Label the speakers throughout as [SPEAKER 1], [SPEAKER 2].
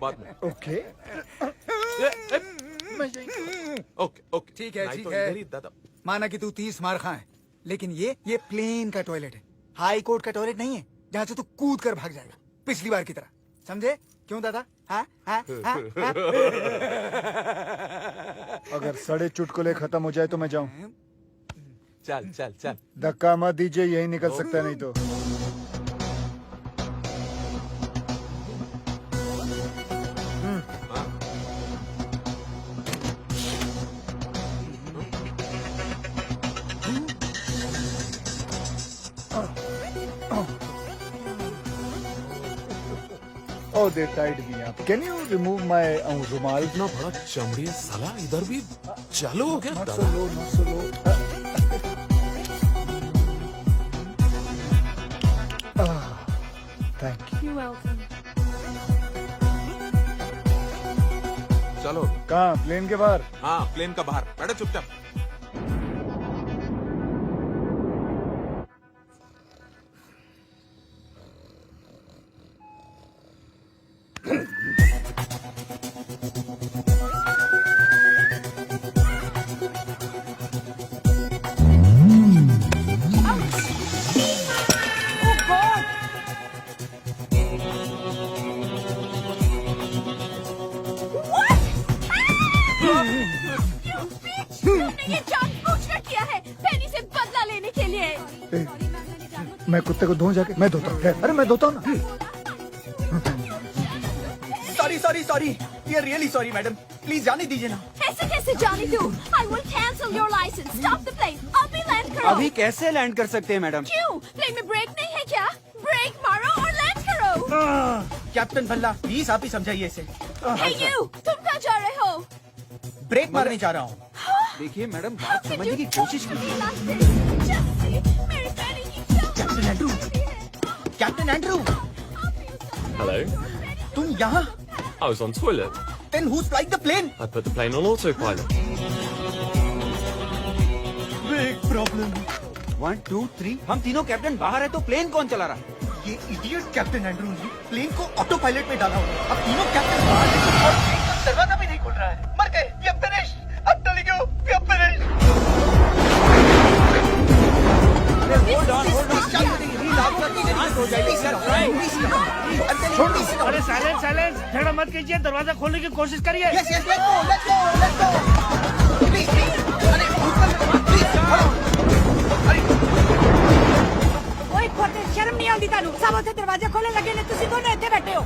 [SPEAKER 1] बाद में।
[SPEAKER 2] Okay
[SPEAKER 1] okay okay
[SPEAKER 3] ठीक है,
[SPEAKER 1] नहीं
[SPEAKER 3] ठीक
[SPEAKER 1] तो
[SPEAKER 3] है।
[SPEAKER 1] इधर ही दादा।
[SPEAKER 3] माना कि तू 30 मार खा है, लेकिन ये प्लेन का टॉयलेट है, हाई कोर्ट का टॉयलेट नहीं है जहाँ से तू कूद कर भाग जाएगा पिछली बार की तरह। समझे? क्यों दादा? हाँ हाँ हाँ हाँ?
[SPEAKER 2] अगर साढ़े चुटकुले खत्म हो जाए तो मैं जाऊं।
[SPEAKER 1] चल चल चल।
[SPEAKER 2] धक्का मत दीजिए, यही निकल सकता है नहीं तो। Oh, they tied me up. Can you remove my रुमाल?
[SPEAKER 1] इतना बड़ा चमड़ी है साला, इधर भी चालू हो गया
[SPEAKER 2] Not so
[SPEAKER 1] दादा।
[SPEAKER 2] low, not so low. Thank you.
[SPEAKER 4] You're welcome.
[SPEAKER 1] चलो।
[SPEAKER 2] कहाँ? प्लेन के बाहर?
[SPEAKER 1] हाँ प्लेन का बाहर बैठो चुपचाप।
[SPEAKER 4] ये जानबूझकर किया है, पेनी से बदला लेने के लिए।
[SPEAKER 2] मैं कुत्ते को धोऊं जाके? मैं धोता हूँ। अरे मैं धोता हूँ ना।
[SPEAKER 5] Sorry sorry sorry, we are really sorry madam, please जाने दीजिए ना।
[SPEAKER 4] ऐसे कैसे जाने दूं? I will cancel your license. Stop the plane. अभी लैंड करो।
[SPEAKER 5] अभी कैसे लैंड कर सकते हैं मैडम?
[SPEAKER 4] क्यों? प्लेन में ब्रेक नहीं है क्या? ब्रेक मारो और लैंड करो।
[SPEAKER 5] कैप्टन भल्ला प्लीज आप ही समझाइए इसे।
[SPEAKER 4] Hey you, तुम कहाँ जा रहे हो?
[SPEAKER 5] ब्रेक मारने जा रहा हूँ। देखिए मैडम, बात समझने की कोशिश कीजिए। Captain Andrew, captain Andrew,
[SPEAKER 6] Hello.
[SPEAKER 5] तुम यहाँ?
[SPEAKER 6] I was on toilet.
[SPEAKER 5] Then who's flying the plane?
[SPEAKER 6] I put the plane on autopilot.
[SPEAKER 5] Big problem. 1, 2, 3, हम तीनों कैप्टन बाहर है तो प्लेन कौन चला रहा है? ये इडियट कैप्टन एंड्रू ने प्लेन को ऑटो पायलट में डाला हुआ। अब तीनों कैप्टन बाहर हैं और प्लेन का दरवाजा भी नहीं खुल रहा है। मर गए, we are finished. I'm telling you, we are finished. Hold on.
[SPEAKER 7] अरे साइलेंस, झगड़ा मत कीजिए, दरवाजा खोलने की कोशिश करिए।
[SPEAKER 5] Yes, let's go. Please. अरे,
[SPEAKER 4] ओए पोते, शर्म नहीं आती तानू? सब उसे दरवाजा खोले लगे ने, तुसी दोनों इत्थे बैठे हो।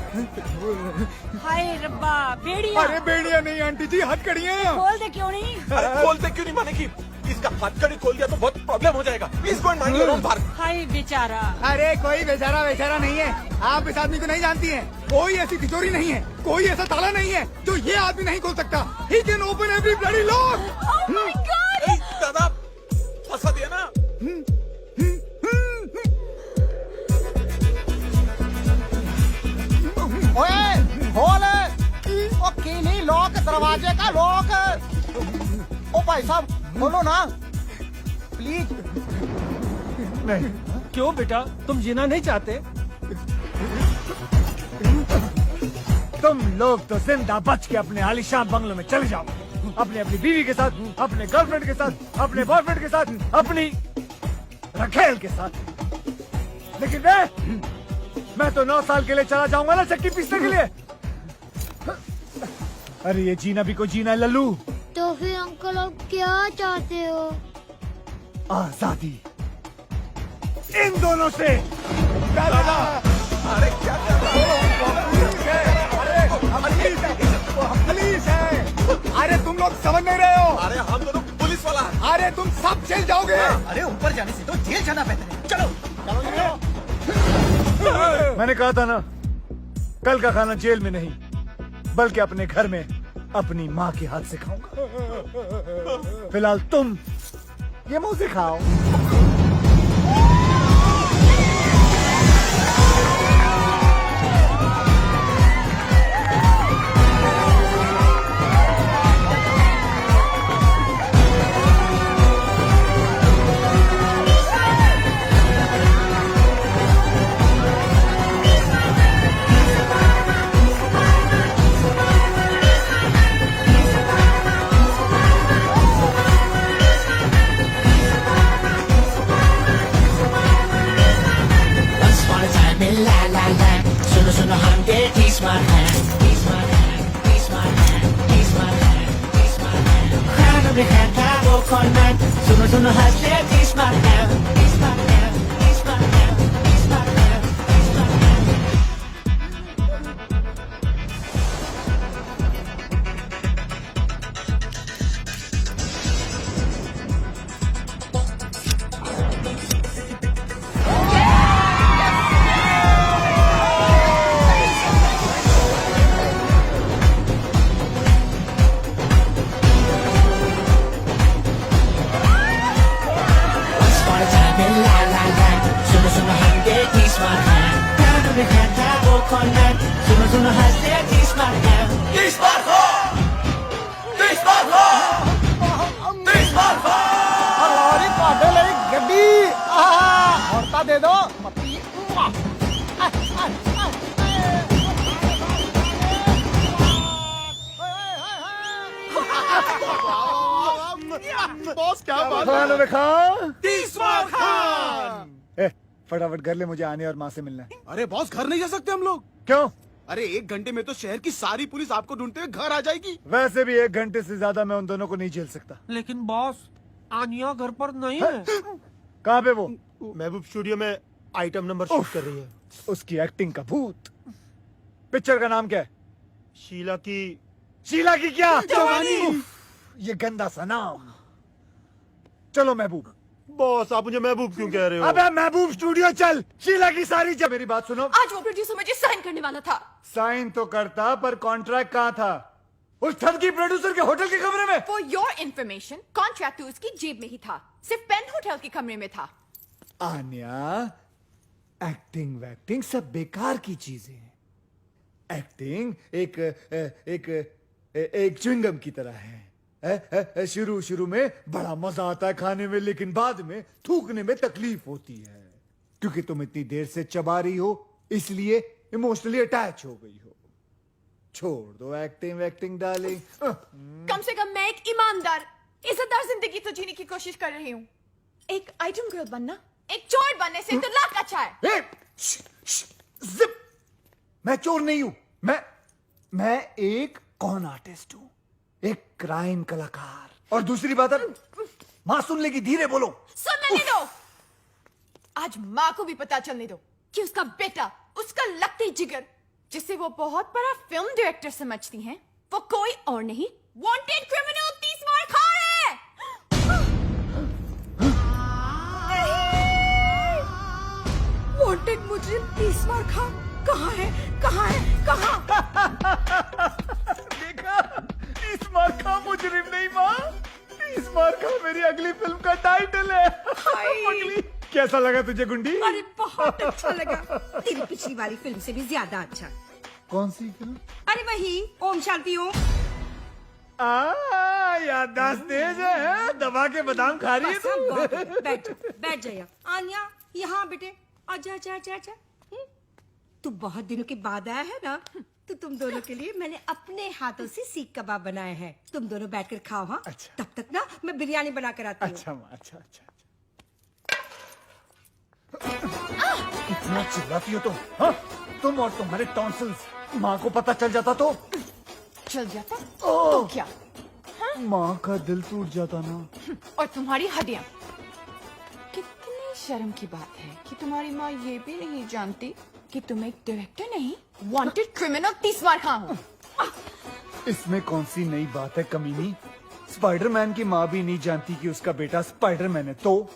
[SPEAKER 4] हाय रब्बा, बेड़िया।
[SPEAKER 2] अरे बेड़िया नहीं आंटी जी, हथकड़ियाँ।
[SPEAKER 4] खोल दे क्यों नहीं?
[SPEAKER 1] अरे खोलते क्यों नहीं मानेगी? इसका हथकड़ी खोल दिया तो बहुत प्रॉब्लम हो जाएगा। Please go and mind your own bar.
[SPEAKER 4] हाय बेचारा।
[SPEAKER 3] अरे कोई बेचारा नहीं है, आप इस आदमी को नहीं जानती हैं। कोई ऐसी तिजोरी नहीं है, कोई ऐसा ताला नहीं है जो ये आदमी नहीं खोल सकता। He can open every bloody lock.
[SPEAKER 4] Oh my God!
[SPEAKER 1] ए, दादा फंसा दिया ना।
[SPEAKER 5] ओए, खोल। ओ कीली लॉक, दरवाजे का लॉक। ओ भाई साहब, खोलो ना प्लीज।
[SPEAKER 7] नहीं, क्यों बेटा, तुम जीना नहीं चाहते?
[SPEAKER 2] तुम लोग तो जिंदा बच के अपने आलिशान बंगलों में चले जाओ, अपनी बीवी के साथ, अपने गर्लफ्रेंड के साथ, अपने बॉयफ्रेंड के साथ, अपनी रखेल के साथ। लेकिन मैं तो 9 साल के लिए चला जाऊंगा ना चक्की पीसने के लिए। अरे ये जीना भी कोई जीना है लल्लू।
[SPEAKER 8] तो फिर अंकल आप क्या चाहते हो?
[SPEAKER 2] आजादी इन दोनों से।
[SPEAKER 1] अरे क्या कर रहे हो?
[SPEAKER 3] पुलिस है। अरे तुम लोग समझ नहीं रहे हो।
[SPEAKER 1] अरे हम दोनों पुलिस वाला है।
[SPEAKER 3] अरे तुम सब जेल जाओगे।
[SPEAKER 5] अरे ऊपर जाने से तो जेल जाना बेहतर है। चलो।
[SPEAKER 2] मैंने कहा था ना, कल का खाना जेल में नहीं बल्कि अपने घर में अपनी माँ के हाथ से खाऊंगा। फिलहाल तुम ये मुंह से खाओ।
[SPEAKER 9] सुनो हम के He's my man, he's my man, he's my man, he's my man, he's my man. Crown में है था वो कॉर्नर, सुनो हंसते He's my man, he's my man, he's my man, he's my man, he's my man. Once upon a time in la la land, सुनो हम के He's my man. Crown में है था वो कॉर्नर, सुनो हंसते He's my man.
[SPEAKER 2] हलारी पाटे लई गड्डी औरता दे दो मती
[SPEAKER 1] बॉस क्या बात
[SPEAKER 2] खान में खान
[SPEAKER 1] तीसरा खान।
[SPEAKER 2] ए, फटाफट घर ले, मुझे आने और माँ से मिलना है।
[SPEAKER 1] अरे बॉस घर नहीं जा सकते हम लोग।
[SPEAKER 2] क्यों?
[SPEAKER 1] अरे 1 घंटे में तो शहर की सारी पुलिस आपको ढूंढते हुए घर आ जाएगी।
[SPEAKER 2] वैसे भी 1 घंटे से ज्यादा मैं उन दोनों को नहीं झेल सकता।
[SPEAKER 7] लेकिन बॉस आनिया घर पर नहीं है।
[SPEAKER 2] कहाँ पे वो?
[SPEAKER 1] महबूब स्टूडियो में आइटम नंबर शूट कर रही है।
[SPEAKER 2] उसकी एक्टिंग का भूत। पिक्चर का नाम क्या है?
[SPEAKER 1] शीला की
[SPEAKER 2] शीला की क्या?
[SPEAKER 1] जवानी।
[SPEAKER 2] उफ, ये गंदा सा नाम। चलो महबूब।
[SPEAKER 1] बॉस आप मुझे महबूब क्यों कह रहे हो?
[SPEAKER 2] अबे महबूब स्टूडियो चल, शीला की सारी मेरी बात सुनो।
[SPEAKER 4] आज वो प्रोड्यूसर मुझे साइन करने वाला था।
[SPEAKER 2] साइन तो करता, पर कॉन्ट्रैक्ट कहाँ था? उस ठगी प्रोड्यूसर के होटल के कमरे में।
[SPEAKER 4] For your information, कॉन्ट्रैक्ट तो उसकी जेब में ही था, सिर्फ पेन होटल के कमरे में था।
[SPEAKER 2] आन्या, एक्टिंग वैक्टिंग सब बेकार की चीजें हैं। एक्टिंग एक च्युइंगम की तरह है। शुरू में बड़ा मजा आता है खाने में, लेकिन बाद में थूकने में तकलीफ होती है, क्योंकि तुम इतनी देर से चबा रही हो, इसलिए इमोशनली अटैच हो गई हो। छोड़ दो एक्टिंग वैक्टिंग डार्लिंग।
[SPEAKER 4] कम से कम मैं एक ईमानदार, इज्जतदार जिंदगी तो जीने की कोशिश कर रही हूँ। एक आइटम गर्ल बनना एक चोर बनने से तो लाख अच्छा है।
[SPEAKER 2] जिप! मैं चोर नहीं हूं, मैं एक कॉन आर्टिस्ट हूं, एक क्राइम कलाकार। और दूसरी बात है, माँ सुन लेगी, धीरे बोलो।
[SPEAKER 4] सुनने दो। आज माँ को भी पता चलने दो कि उसका बेटा, उसका लकड़ी जिगर, जिसे वो बहुत बड़ा फिल्म डायरेक्टर समझती हैं, वो कोई और नहीं, वांटेड क्रिमिनल तीसरा खान है। वांटेड मुजरिम तीसरा खान कहाँ है? कहाँ है? कहाँ?
[SPEAKER 2] देखा, इस बार का मुजरिम नहीं माँ, इस बार का मेरी अगली फिल्म का टाइटल है। पगली, कैसा लगा तुझे गुंडी?
[SPEAKER 4] अरे बहुत अच्छा लगा, तेरी पिछली वाली फिल्म से भी ज्यादा अच्छा।
[SPEAKER 2] कौन सी फिल्म?
[SPEAKER 4] अरे वही ओम शांति ओम।
[SPEAKER 2] याददाश्त तेज है, दबा के बादाम खा रही है तू।
[SPEAKER 4] बैठ जाइए। आन्या, यहाँ बेटे, आजा आजा आजा आजा। तू बहुत दिनों के बाद आया है ना, तो तुम दोनों के लिए मैंने अपने हाथों से सीख कबाब बनाए हैं। तुम दोनों बैठकर खाओ। हाँ,
[SPEAKER 2] अच्छा।
[SPEAKER 4] तब तक ना मैं बिरयानी बना कर आती हूँ।
[SPEAKER 2] अच्छा माँ, अच्छा अच्छा। कितना चिल्लाती हो तुम? हाँ? तुम और तुम्हारे टॉन्सिल्स, माँ को पता चल जाता तो?
[SPEAKER 4] चल जाता तो क्या?
[SPEAKER 2] माँ का दिल टूट जाता ना।
[SPEAKER 4] और तुम्हारी हड्डियाँ। कितनी शर्म की बात है कि तुम्हारी माँ ये भी नहीं जानती कि तुम एक डायरेक्टर नहीं, वांटेड क्रिमिनल तीसरा खान हो।
[SPEAKER 2] इसमें कौन सी नई बात है कमीनी? स्पाइडरमैन की माँ भी नहीं जानती कि उसका बेटा स्पाइडरमैन है तो?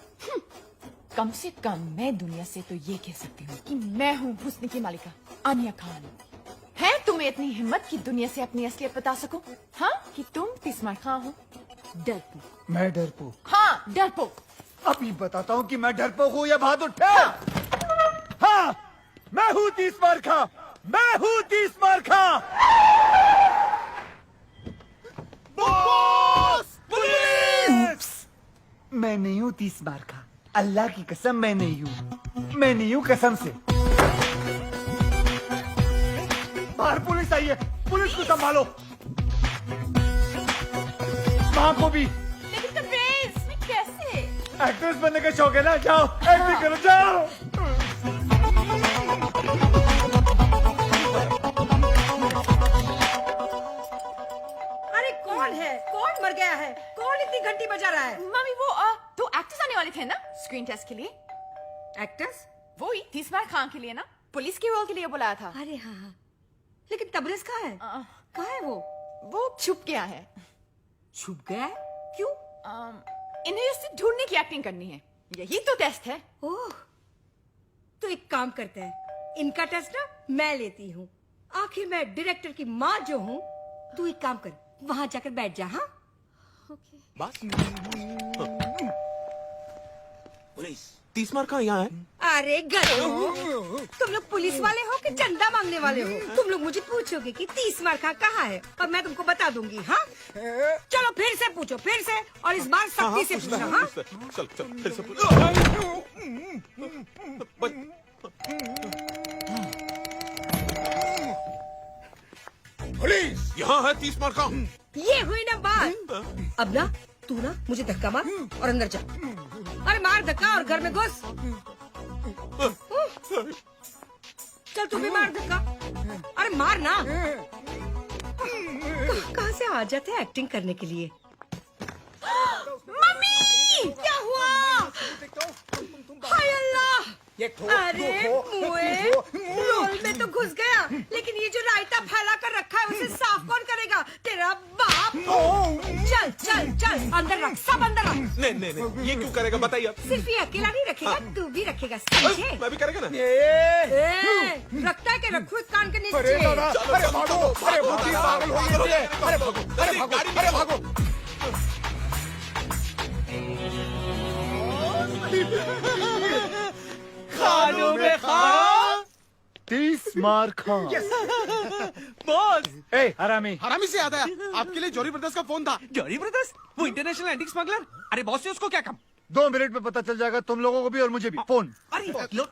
[SPEAKER 4] कम से कम मैं दुनिया से तो ये कह सकती हूँ कि मैं हूँ हुस्न की मालिका आनिया खान। है तुम्हें इतनी हिम्मत कि दुनिया से अपनी असलियत बता सको? हाँ, कि तुम तीसरा खान हो? डरपोक।
[SPEAKER 2] मैं डरपोक?
[SPEAKER 4] हाँ, डरपोक।
[SPEAKER 2] अभी बताता हूँ कि मैं डरपोक हूँ या बहादुर ठहर। हाँ, मैं हूँ 30 बार खा, मैं हूँ 30 बार खा। बॉस! पुलिस! मैं नहीं हूँ 30 बार खा, अल्लाह की कसम मैं नहीं हूँ, मैं नहीं हूँ कसम से। बाहर पुलिस आई है, पुलिस को संभालो। माँ को भी।
[SPEAKER 4] लेकिन कमरेज, मैं कैसे?
[SPEAKER 2] एक्ट्रेस बनने का शौक है ना, जाओ एक्टिंग करो, जाओ।
[SPEAKER 10] कौन मर गया है? कौन इतनी घंटी बजा रहा है?
[SPEAKER 4] मम्मी वो दो एक्टर्स आने वाले थे ना स्क्रीन टेस्ट के लिए।
[SPEAKER 10] एक्टर्स?
[SPEAKER 4] वो ही तीसमार खान के लिए ना, पुलिस के रोल के लिए बुलाया था।
[SPEAKER 10] अरे हाँ हाँ, लेकिन तबरेज कहाँ है? कहाँ है
[SPEAKER 4] वो छुप गया है।
[SPEAKER 10] छुप गया है? क्यों?
[SPEAKER 4] इन्हें उससे ढूंढने की एक्टिंग करनी है, यही तो टेस्ट है।
[SPEAKER 10] ओह, तो एक काम करते हैं, इनका टेस्ट ना मैं लेती हूँ। आखिर मैं डायरेक्टर की माँ जो हूँ। तू एक काम कर, वहाँ जाकर बैठ जा। हाँ
[SPEAKER 1] बस पुलिस तीसमार कहाँ यहाँ है?
[SPEAKER 10] अरे गधो, तुम लोग पुलिस वाले हो कि चंदा मांगने वाले हो? तुम लोग मुझे पूछोगे कि 30 मार्का कहाँ है और मैं तुमको बता दूंगी। हाँ चलो फिर से पूछो, फिर से, और इस बार सख्ती से पूछना। हाँ
[SPEAKER 1] चल चल फिर से पुलिस यहाँ है 30 मार का।
[SPEAKER 10] ये हुई ना बात। अब ना तू ना मुझे धक्का मार और अंदर जा। अरे मार धक्का और घर में घुस। चल तू भी मार धक्का। अरे मार ना। कहाँ से आ जाते हैं एक्टिंग करने के लिए? मम्मी क्या हुआ? हाय अल्लाह, अरे मुए रोल में तो घुस गया, लेकिन ये जो रायता फैला कर रखा है उसे साफ कौन करेगा? तेरा बाप। चल चल चल अंदर रख, सब अंदर रख।
[SPEAKER 1] नहीं नहीं नहीं, ये क्यों करेगा बताइए।
[SPEAKER 10] सिर्फ ये अकेला नहीं रखेगा, तू भी रखेगा, समझे?
[SPEAKER 1] मैं भी करेगा ना।
[SPEAKER 10] रखता है कि रखू इस कान के नीचे।
[SPEAKER 2] अरे भागो, अरे बुद्धि पागल हो गई है। अरे भागो, अरे भागो, अरे भागो।
[SPEAKER 7] खानों में खां
[SPEAKER 2] 30 मार खां।
[SPEAKER 7] बॉस।
[SPEAKER 2] ए हरामी,
[SPEAKER 5] हरामी से याद आया, आपके लिए जॉरी ब्रदर्स का फोन था।
[SPEAKER 7] जॉरी ब्रदर्स, वो इंटरनेशनल एंटीक स्मगलर। अरे बॉस से उसको क्या काम?
[SPEAKER 2] 2 मिनट में पता चल जाएगा तुम लोगों को भी और मुझे भी। फोन
[SPEAKER 7] अरे लो,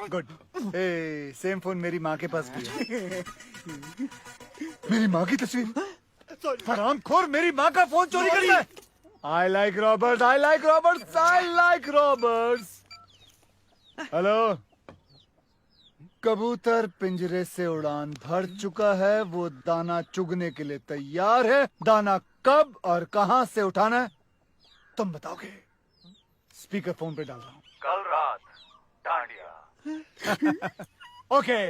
[SPEAKER 2] गुड। ए सेम फोन मेरी माँ के पास भी है। मेरी माँ की तस्वीर। हरामखोर मेरी माँ का फोन चोरी करता है। I like Roberts, I like Roberts, I like Roberts. Hello, कबूतर पिंजरे से उड़ान भर चुका है, वो दाना चुगने के लिए तैयार है। दाना कब और कहां से उठाना है तुम बताओगे। स्पीकर फोन पे डाल रहा हूँ।
[SPEAKER 11] कल रात डांडिया।
[SPEAKER 2] ओके।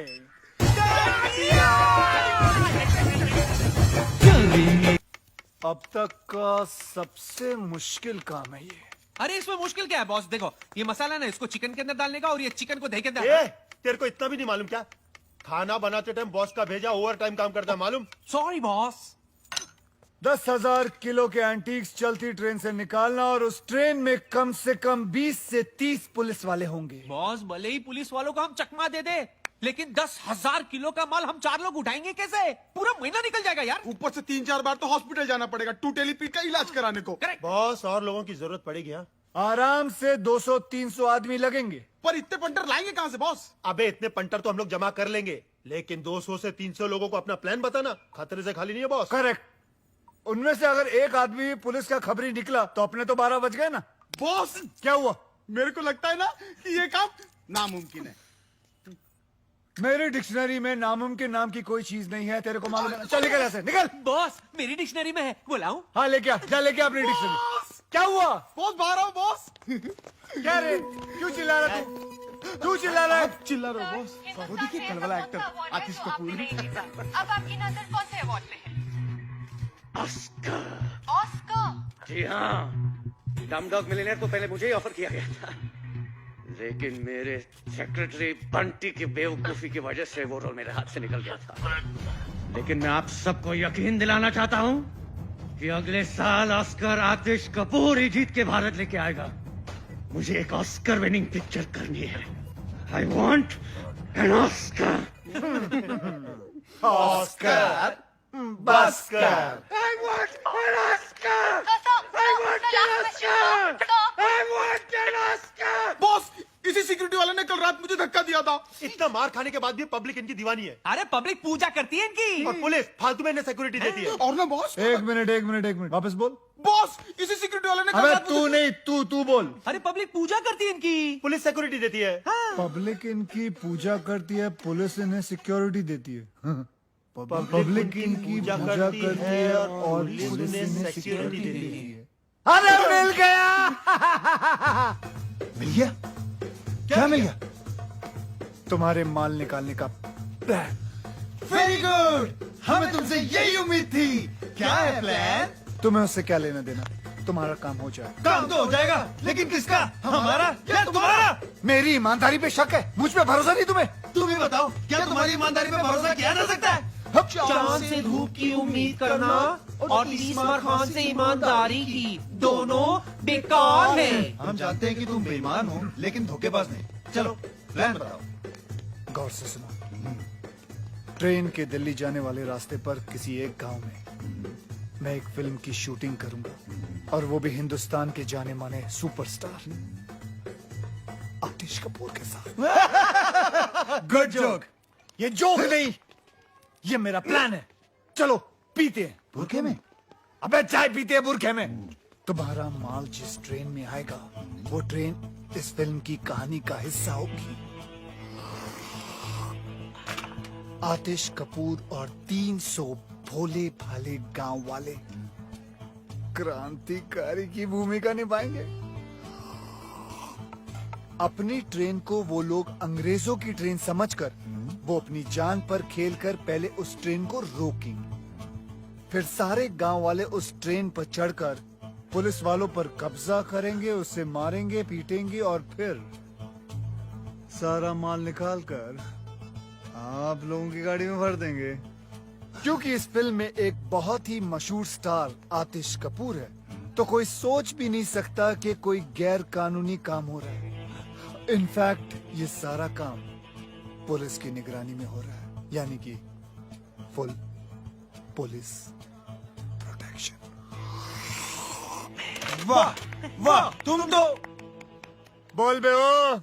[SPEAKER 2] अब तक का सबसे मुश्किल काम है ये।
[SPEAKER 7] अरे इसमें मुश्किल क्या है बॉस? देखो ये मसाला ना, इसको चिकन के अंदर डालने का और ये चिकन को दही के अंदर।
[SPEAKER 11] तेरे को इतना भी नहीं मालूम क्या? खाना बनाते टाइम बॉस का भेजा ओवर टाइम काम करता है, मालूम?
[SPEAKER 7] Sorry boss.
[SPEAKER 2] 10,000 किलो के एंटीक्स चलती ट्रेन से निकालना और उस ट्रेन में कम से कम 20 से 30 पुलिस वाले होंगे।
[SPEAKER 7] बॉस भले ही पुलिस वालों को हम चकमा दे दे, लेकिन 10,000 किलो का माल हम 4 लोग उठाएंगे कैसे? पूरा महीना निकल जाएगा यार।
[SPEAKER 5] ऊपर से 3-4 बार तो हॉस्पिटल जाना पड़ेगा टूटेली पीठ का इलाज कराने को।
[SPEAKER 7] करेक्ट
[SPEAKER 11] बॉस और लोगों की जरूरत पड़ेगी। हाँ
[SPEAKER 2] आराम से 200-300 आदमी लगेंगे।
[SPEAKER 5] पर इतने पंटर लाएंगे कहाँ से बॉस?
[SPEAKER 11] अबे इतने पंटर तो हम लोग जमा कर लेंगे, लेकिन 200 से 300 लोगों को अपना प्लान बताना खतरे से खाली नहीं है बॉस।
[SPEAKER 2] करेक्ट। उनमें से अगर एक आदमी भी पुलिस का खबरी निकला तो अपने तो 12 बज गए ना।
[SPEAKER 5] बॉस
[SPEAKER 2] क्या हुआ?
[SPEAKER 5] मेरे को लगता है ना कि ये काम नामुमकिन है।
[SPEAKER 2] मेरी डिक्शनरी में नामुमकिन नाम की कोई चीज नहीं है, तेरे को मालूम है। चल निकल ऐसे, निकल।
[SPEAKER 7] बॉस मेरी डिक्शनरी में है, बुलाऊं?
[SPEAKER 2] हाँ लेके आ, जा लेके आ अपनी डिक्शनरी। क्या हुआ?
[SPEAKER 5] बॉस बाहर आओ बॉस।
[SPEAKER 2] क्या रे, क्यों चिल्ला रहा तू? क्यों चिल्ला रहा है?
[SPEAKER 5] चिल्ला रहे हो बॉस? वो देखिए कल वाला एक्टर आतिश कपूर।
[SPEAKER 4] अब आपकी नजर कौन से अवार्ड पे है?
[SPEAKER 9] ऑस्कर।
[SPEAKER 4] ऑस्कर?
[SPEAKER 9] जी हाँ, डमडॉग मिलियनेयर को पहले मुझे ही ऑफर किया गया था, लेकिन मेरे सेक्रेटरी बंटी की बेवकूफी की वजह से वो रोल मेरे हाथ से निकल गया था। लेकिन मैं आप सबको यकीन दिलाना चाहता हूँ कि अगले साल ऑस्कर आतिश कपूर ही जीत के भारत लेके आएगा। मुझे एक ऑस्कर विनिंग पिक्चर करनी है। I want an Oscar.
[SPEAKER 2] Oscar बस्कर।
[SPEAKER 9] I want an Oscar! I want an Oscar! I want an Oscar!
[SPEAKER 5] Boss इसी सिक्योरिटी वाले ने कल रात मुझे धक्का दिया था।
[SPEAKER 11] इतना मार खाने के बाद भी पब्लिक इनकी दीवानी है,
[SPEAKER 7] अरे पब्लिक पूजा करती है इनकी।
[SPEAKER 11] और पुलिस फालतू में इन्हें सिक्योरिटी देती है।
[SPEAKER 5] और ना बॉस।
[SPEAKER 2] एक मिनट वापस बोल।
[SPEAKER 5] बॉस इसी सिक्योरिटी वाले ने कल
[SPEAKER 2] अबे
[SPEAKER 5] रात
[SPEAKER 2] तू नहीं, तू बोल।
[SPEAKER 7] अरे पब्लिक पूजा करती है इनकी।
[SPEAKER 11] पुलिस सिक्योरिटी देती है।
[SPEAKER 2] पब्लिक इनकी पूजा करती है, पुलिस इन्हें सिक्योरिटी देती है। पब्लिक इनकी पूजा करती है और पुलिस इन्हें सिक्योरिटी देती है। अरे मिल गया।
[SPEAKER 3] मिल गया? क्या मिल गया?
[SPEAKER 2] तुम्हारे माल निकालने का प्लान।
[SPEAKER 3] वेरी गुड, हमें तुमसे यही उम्मीद थी। क्या है प्लान?
[SPEAKER 2] तुम्हें उससे क्या लेना देना, तुम्हारा काम हो जाए।
[SPEAKER 3] काम तो हो जाएगा, लेकिन किसका? हमारा या तुम्हारा?
[SPEAKER 2] मेरी ईमानदारी पे शक है, मुझ पे भरोसा नहीं तुम्हें?
[SPEAKER 3] तुम ही बताओ, क्या तुम्हारी ईमानदारी पे भरोसा किया जा सकता है?
[SPEAKER 7] चांद से धूप की उम्मीद करना और तीसमार खान से ईमानदारी की, दोनों बेकार है।
[SPEAKER 3] हम जानते हैं कि तुम बेईमान हो, लेकिन धोखेबाज नहीं। चलो प्लान बताओ।
[SPEAKER 2] गौर से सुनो। ट्रेन के दिल्ली जाने वाले रास्ते पर किसी एक गांव में मैं एक फिल्म की शूटिंग करूंगा, और वो भी हिंदुस्तान के जाने माने सुपरस्टार आतिश कपूर के साथ। Good joke. ये जोक नहीं, ये मेरा प्लान है। चलो पीते हैं।
[SPEAKER 3] बुरखे में?
[SPEAKER 2] अबे चाय पीते हैं बुरखे में। तुम्हारा माल जिस ट्रेन में आएगा, वो ट्रेन इस फिल्म की कहानी का हिस्सा होगी। आतिश कपूर और 300 भोले भाले गांव वाले क्रांतिकारी की भूमिका निभाएंगे। अपनी ट्रेन को वो लोग अंग्रेजों की ट्रेन समझकर वो अपनी जान पर खेलकर पहले उस ट्रेन को रोकेंगे। फिर सारे गांव वाले उस ट्रेन पर चढ़कर पुलिस वालों पर कब्जा करेंगे, उसे मारेंगे, पीटेंगे और फिर सारा माल निकालकर आप लोगों की गाड़ी में भर देंगे। क्योंकि इस फिल्म में एक बहुत ही मशहूर स्टार आतिश कपूर है, तो कोई सोच भी नहीं सकता कि कोई गैर कानूनी काम हो रहा है। इनफैक्ट ये सारा काम पुलिस की निगरानी में हो रहा है, यानी कि फुल पुलिस प्रोटेक्शन।
[SPEAKER 3] वाह वाह, तुम तो
[SPEAKER 2] बोल बे ओ।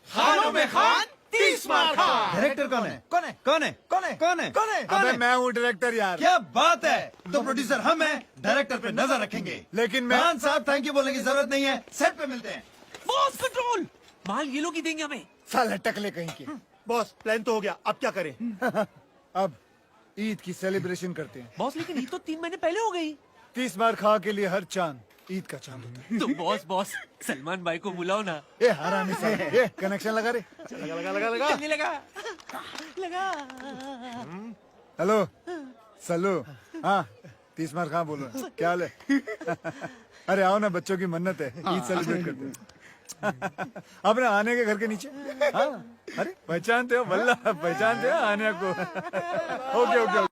[SPEAKER 7] खानों में खान, तीसमार खान।
[SPEAKER 3] डायरेक्टर कौन है?
[SPEAKER 2] कौन है?
[SPEAKER 3] कौन है?
[SPEAKER 2] कौन है?
[SPEAKER 3] कौन है?
[SPEAKER 2] कौन है? अबे मैं हूँ डायरेक्टर यार।
[SPEAKER 3] क्या बात है, तो प्रोड्यूसर हम हैं, डायरेक्टर पे नजर रखेंगे।
[SPEAKER 2] लेकिन मैं
[SPEAKER 3] खान साहब थैंक यू बोलने की जरूरत नहीं है, सेट पे मिलते हैं।
[SPEAKER 7] बॉस कंट्रोल, माल ये लोग ही देंगे हमें।
[SPEAKER 2] साले टकले कहीं के।
[SPEAKER 11] बॉस प्लान तो हो गया, अब क्या करें?
[SPEAKER 2] अब ईद की सेलिब्रेशन करते हैं।
[SPEAKER 7] बॉस लेकिन ये तो 3 महीने पहले हो गई।
[SPEAKER 2] 30 बार खा के लिए हर चांद ईद का चांद होता है।
[SPEAKER 7] तो बॉस सलमान भाई को बुलाओ ना।
[SPEAKER 2] ये हरामी साले, ये कनेक्शन लगा रे।
[SPEAKER 7] चलने लगा।
[SPEAKER 2] हेलो सल्लू। हाँ 30 बार कहाँ बोल रहा है? क्या हाल है? अरे आओ ना, बच्चों की मन्नत है, ईद सेलिब्रेट करते हैं। अपने आने के घर के नीचे। हाँ अरे पहचानते हो? वल्ला पहचानते हो आने को। Okay okay.